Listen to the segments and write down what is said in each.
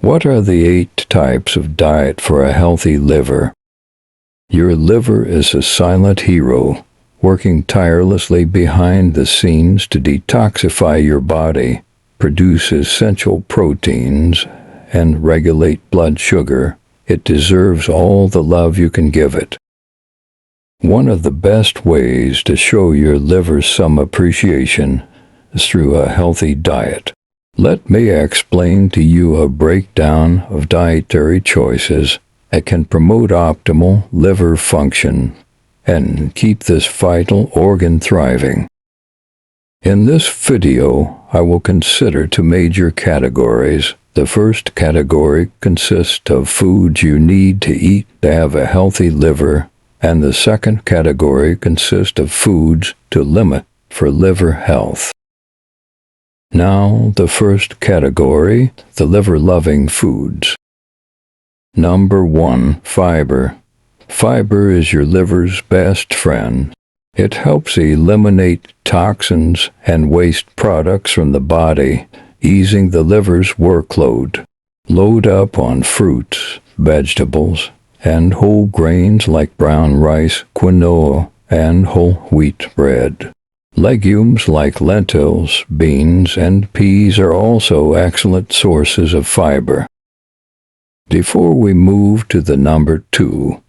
What are the 8 types of diet for a healthy liver? Your liver is a silent hero, working tirelessly behind the scenes to detoxify your body, produce essential proteins, and regulate blood sugar. It deserves all the love you can give it. One of the best ways to show your liver some appreciation is through a healthy diet. Let me explain to you a breakdown of dietary choices that can promote optimal liver function and keep this vital organ thriving. In this video, I will consider 2 major categories. The first category consists of foods you need to eat to have a healthy liver, and the second category consists of foods to limit for liver health. Now, the first category, the liver-loving foods. Number 1, fiber. Fiber is your liver's best friend. It helps eliminate toxins and waste products from the body, easing the liver's workload. Load up on fruits, vegetables, and whole grains like brown rice, quinoa, and whole wheat bread. Legumes like lentils, beans, and peas are also excellent sources of fiber. Before we move to the number 2,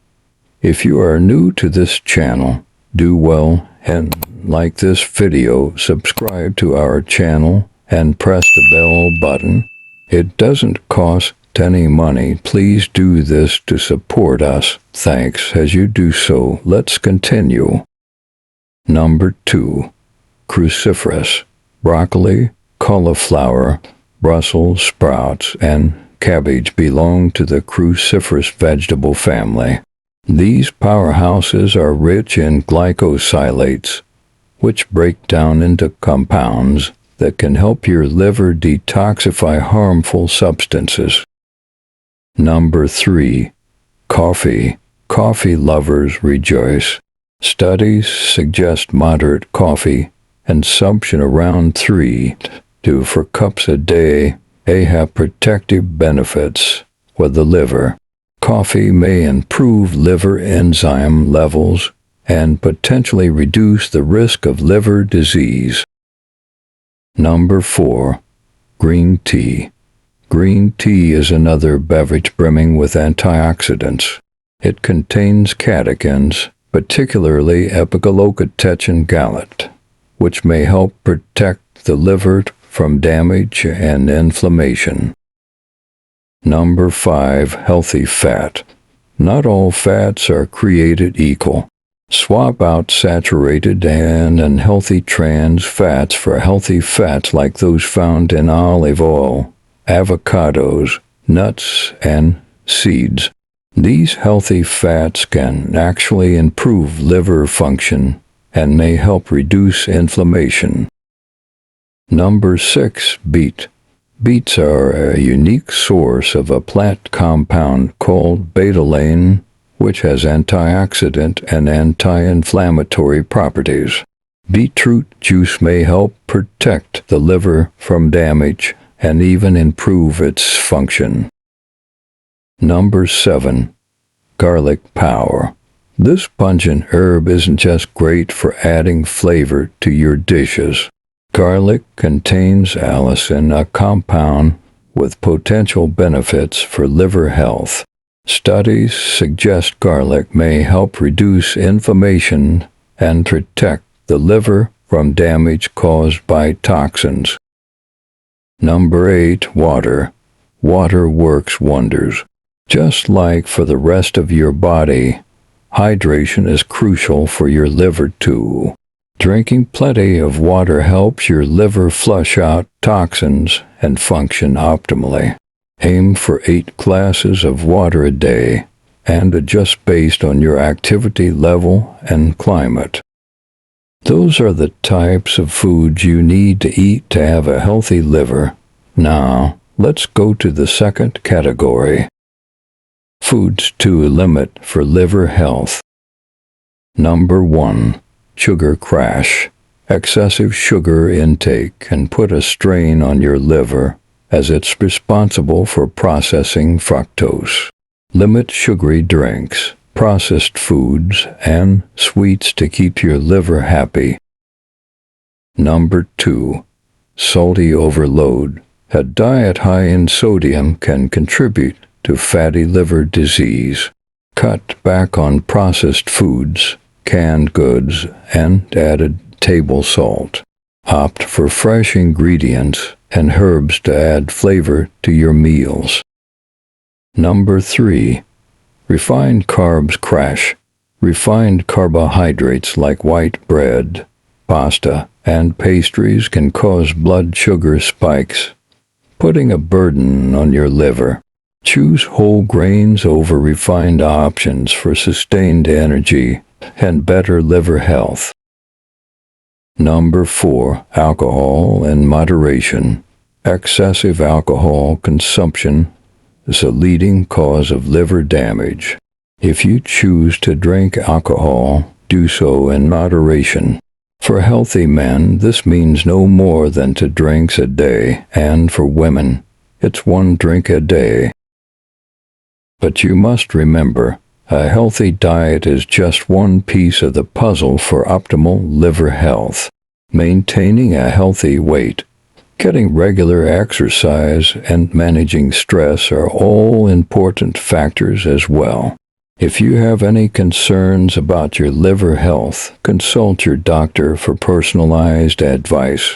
if you are new to this channel, do well and like this video, subscribe to our channel, and press the bell button. It doesn't cost any money. Please do this to support us. Thanks. As you do so, let's continue. Number 2, cruciferous. Broccoli, cauliflower, Brussels sprouts, and cabbage belong to the cruciferous vegetable family. These powerhouses are rich in glycosylates, which break down into compounds that can help your liver detoxify harmful substances. Number 3, coffee. Coffee lovers rejoice. Studies suggest moderate coffee consumption around 3 to 4 cups a day may have protective benefits for the liver. Coffee may improve liver enzyme levels and potentially reduce the risk of liver disease. Number 4, green tea. Green tea is another beverage brimming with antioxidants. It contains catechins, particularly epigallocatechin gallate, which may help protect the liver from damage and inflammation. Number 5, healthy fat. Not all fats are created equal. Swap out saturated and unhealthy trans fats for healthy fats like those found in olive oil, avocados, nuts, and seeds. These healthy fats can actually improve liver function and may help reduce inflammation. Number 6, beet. Beets are a unique source of a plant compound called betalain, which has antioxidant and anti-inflammatory properties. Beetroot juice may help protect the liver from damage and even improve its function. Number 7, garlic power. This pungent herb isn't just great for adding flavor to your dishes. Garlic contains allicin, a compound with potential benefits for liver health. Studies suggest garlic may help reduce inflammation and protect the liver from damage caused by toxins. Number 8, water. Water works wonders. Just like for the rest of your body, hydration is crucial for your liver too. Drinking plenty of water helps your liver flush out toxins and function optimally. Aim for 8 glasses of water a day and adjust based on your activity level and climate. Those are the types of foods you need to eat to have a healthy liver. Now, let's go to the second category. Foods to limit for liver health. Number 1, sugar crash. Excessive sugar intake can put a strain on your liver as it's responsible for processing fructose. Limit sugary drinks, processed foods, and sweets to keep your liver happy. Number 2. Salty overload. A diet high in sodium can contribute to fatty liver disease. Cut back on processed foods, canned goods, and added table salt. Opt for fresh ingredients and herbs to add flavor to your meals. Number 3. Refined carbs crash. Refined carbohydrates like white bread, pasta, and pastries can cause blood sugar spikes, putting a burden on your liver. Choose whole grains over refined options for sustained energy and better liver health. Number 4. Alcohol in moderation. Excessive alcohol consumption is a leading cause of liver damage. If you choose to drink alcohol, do so in moderation. For healthy men, this means no more than 2 drinks a day, and for women, it's 1 drink a day. But you must remember, a healthy diet is just one piece of the puzzle for optimal liver health. Maintaining a healthy weight, getting regular exercise, and managing stress are all important factors as well. If you have any concerns about your liver health, consult your doctor for personalized advice.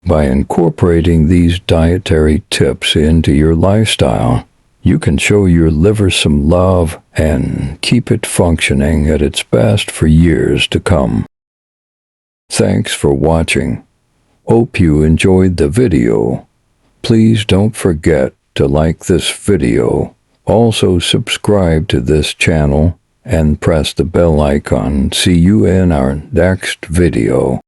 By incorporating these dietary tips into your lifestyle, you can show your liver some love and keep it functioning at its best for years to come. Thanks for watching. Hope you enjoyed the video. Please don't forget to like this video. Also subscribe to this channel and press the bell icon. See you in our next video.